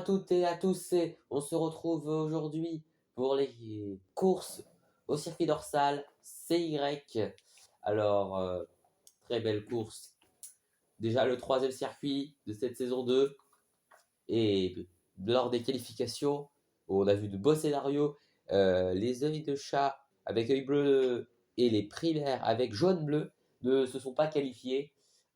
toutes et à tous, et on se retrouve aujourd'hui pour les courses au circuit dorsal CY. Alors, très belle course. Déjà le troisième circuit de cette saison 2. Et lors des qualifications, on a vu de beaux scénarios. Les œils de chat avec œil bleu et les primaires avec jaune-bleu ne se sont pas qualifiés.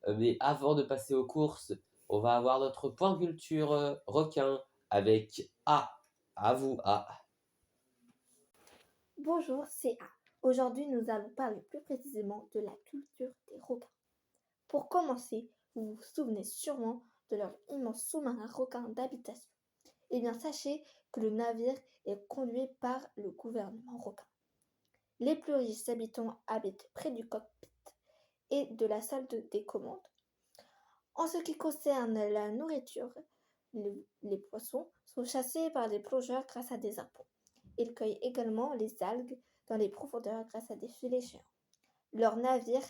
Mais avant de passer aux courses, on va avoir notre point culture requin avec A. À vous, A. Bonjour, c'est A. Aujourd'hui, nous allons parler plus précisément de la culture des requins. Pour commencer, vous vous souvenez sûrement de leur immense sous-marin requin d'habitation. Eh bien, sachez que le navire est conduit par le gouvernement requin. Les plus riches habitants habitent près du cockpit et de la salle des commandes. En ce qui concerne la nourriture, les poissons sont chassés par des plongeurs grâce à des harpons. Ils cueillent également les algues dans les profondeurs grâce à des filets géants. Leur navire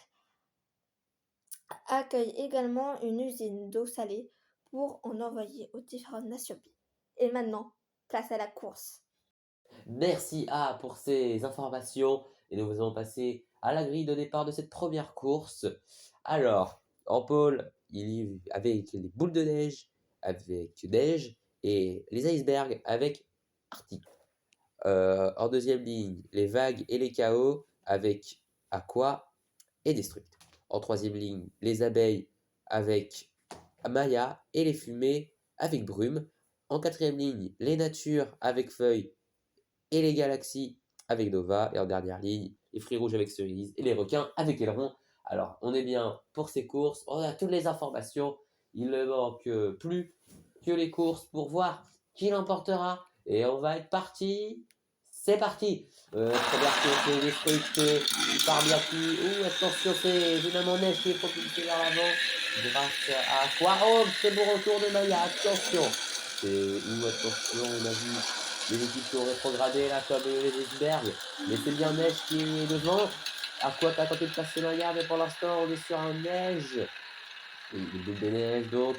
accueille également une usine d'eau salée pour en envoyer aux différentes nations. Et maintenant, place à la course. Merci A pour ces informations. Et nous allons passer à la grille de départ de cette première course. Alors, en pôle, il y avait les boules de neige avec neige et les icebergs avec Arctique. En deuxième ligne, les vagues et les chaos avec Aqua et Destruct. En troisième ligne, les abeilles avec Maya et les fumées avec Brume. En quatrième ligne, les natures avec Feuilles et les galaxies avec Nova. Et en dernière ligne, les fruits rouges avec Cerise et les requins avec Aileron. Alors, on est bien pour ces courses. On a toutes les informations. Il ne manque plus que les courses pour voir qui l'emportera. Et on va être parti. C'est parti. Première course, c'est des trucs par Biaki. Ouh, attention, c'est finalement Neige qui est propulsé vers l'avant. Grâce à quoi? Oh, très beau retour de Maya. Attention. Attention, on a vu les équipes qui ont rétrogradé là comme les icebergs. Mais c'est bien Neige qui est devant. À quoi t'as tenté de passer Maya, mais pour l'instant on est sur un Neige. Et une boule de neige donc.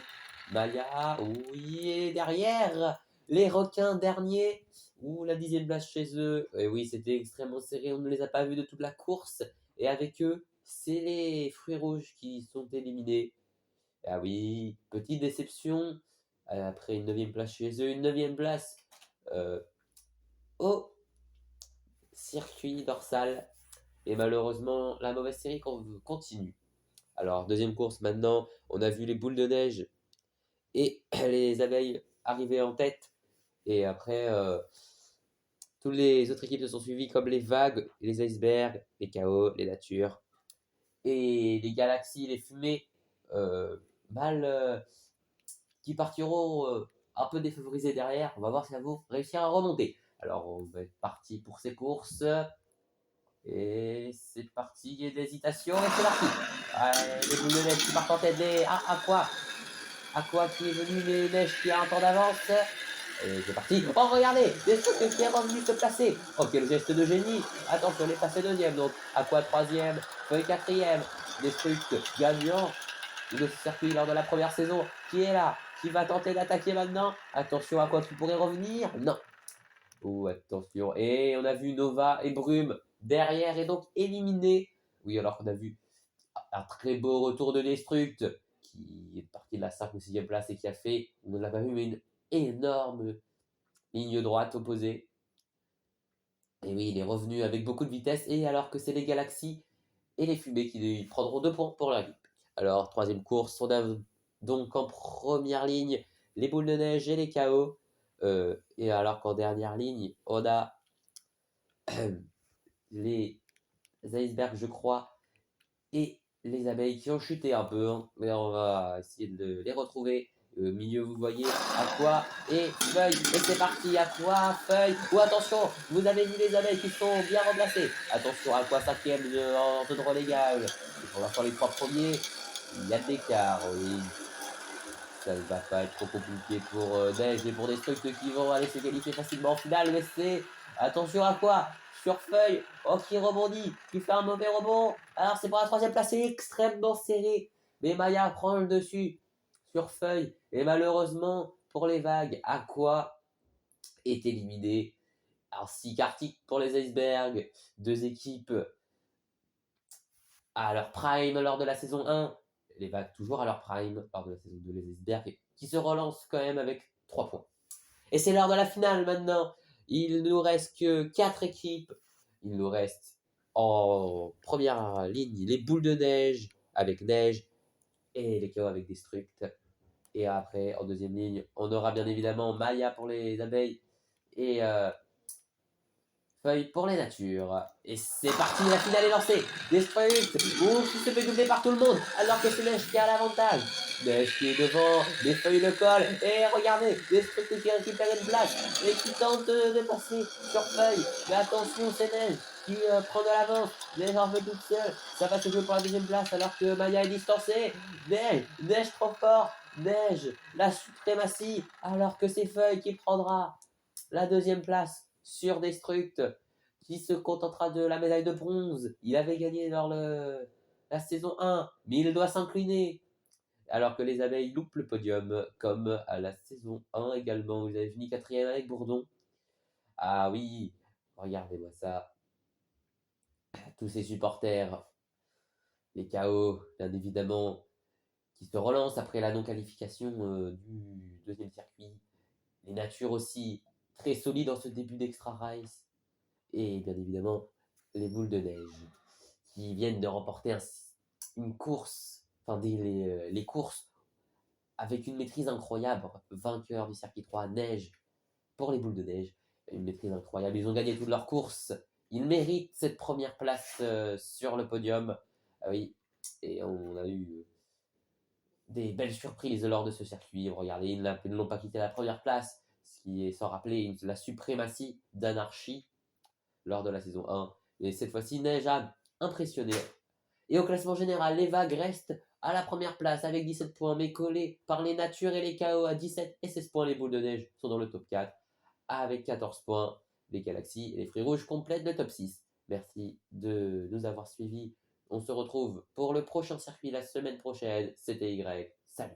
Maya, oui, et derrière, les requins derniers. Ouh, la 10e place chez eux. Et oui, c'était extrêmement serré, on ne les a pas vus de toute la course. Et avec eux, c'est les fruits rouges qui sont éliminés. Ah oui, petite déception. Après une 9e place chez eux, une 9e place euh, au circuit dorsal. Et malheureusement, la mauvaise série continue. Alors, deuxième course maintenant, on a vu les boules de neige et les abeilles arriver en tête. Et après, toutes les autres équipes se sont suivies comme les vagues, les icebergs, les chaos, les natures et les galaxies, les fumées, mal qui partiront un peu défavorisés derrière. On va voir si elles vont réussir à remonter. Alors, on va être parti pour ces courses. Et c'est parti, il y a de l'hésitation et c'est parti. Les boules de neige qui partent en tête des Aqua qui est venu, les neiges qui a un temps d'avance. Et c'est parti. Oh, regardez, des trucs qui est revenu se placer. Oh, quel geste de génie. Attention, on est passé deuxième. Donc, Aqua troisième, Feuille quatrième. Des trucs gagnants de ce circuit lors de la première saison. Qui est là? Qui va tenter d'attaquer maintenant? Attention, Aqua qui pourrait revenir? Non. Oh, attention. Et on a vu Nova et Brume derrière et donc éliminé. Oui, alors qu'on a vu un très beau retour de Destruct qui est parti de la 5 ou 6e place et qui a fait, on ne l'a pas vu, mais une énorme ligne droite opposée. Et oui, il est revenu avec beaucoup de vitesse. Et alors que c'est les galaxies et les fumées qui prendront 2 points pour la vie. Alors, troisième course, on a donc en première ligne les boules de neige et les chaos. Et alors qu'en dernière ligne, on a les icebergs, je crois, et les abeilles qui ont chuté un peu. Hein. Mais on va essayer de les retrouver. Au milieu, vous voyez Aqua et Feuille. Et c'est parti, Aqua, Feuille. Ou attention, vous avez vu les abeilles qui sont bien remplacées. Attention, Aqua 5e en zone relégage. Et pour l'instant, les 3 premiers, il y a de l'écart, oui. Ça ne va pas être trop compliqué pour Neige et pour des trucs qui vont aller se qualifier facilement en finale. Mais c'est. Attention à quoi? Sur Feuille. Oh, qui rebondit. Qui fait un mauvais rebond. Alors, c'est pour la 3e place. C'est extrêmement serré. Mais Maya prend le dessus sur Feuille. Et malheureusement, pour les vagues, Aqua est éliminé. Alors, si Kartik pour les icebergs, deux équipes à leur prime lors de la saison 1, les vagues toujours à leur prime lors de la saison 2, les icebergs, qui se relancent quand même avec 3 points. Et c'est l'heure de la finale maintenant. Il nous reste que 4 équipes. Il nous reste en première ligne les boules de neige avec neige et les chaos avec destruct. Et après, en deuxième ligne, on aura bien évidemment Maya pour les abeilles et Feuille pour les natures. Et c'est parti, la finale est lancée. Destruct, ouf, qui se fait doubler par tout le monde, alors que c'est Neige qui a l'avantage. Neige qui est devant, les feuilles le collent. Et regardez, Destruct qui récupère une place et qui tente de passer sur Feuille. Mais attention, c'est Neige qui prend de l'avance. Neige en fait toute seule. Ça va se jouer pour la deuxième place alors que Maya est distancée. Neige trop fort. Neige, la suprématie, alors que c'est Feuille qui prendra la deuxième place sur Destruct, qui se contentera de la médaille de bronze. Il avait gagné lors de la saison 1, mais il doit s'incliner. Alors que les abeilles loupent le podium, comme à la saison 1 également, où ils avaient fini quatrième avec Bourdon. Ah oui, regardez-moi ça. Tous ces supporters, les KO, bien évidemment, qui se relancent après la non-qualification du deuxième circuit. Les natures aussi, très solides dans ce début d'Extra Rice. Et bien évidemment, les boules de neige qui viennent de remporter une course, enfin les courses avec une maîtrise incroyable. Vainqueur du circuit 3, neige pour les boules de neige. Une maîtrise incroyable. Ils ont gagné toutes leurs courses. Ils méritent cette première place sur le podium. Ah oui, et on a eu des belles surprises lors de ce circuit. Regardez, ils ne l'ont pas quitté la première place, ce qui est sans rappeler la suprématie d'Anarchy lors de la saison 1. Et cette fois-ci, Neige a impressionné. Et au classement général, les vagues restent à la première place avec 17 points, mais collés par les natures et les chaos à 17 et 16 points. Les boules de neige sont dans le top 4 avec 14 points. Les galaxies et les fruits rouges complètent le top 6. Merci de nous avoir suivis. On se retrouve pour le prochain circuit la semaine prochaine. C'était Y. Salut.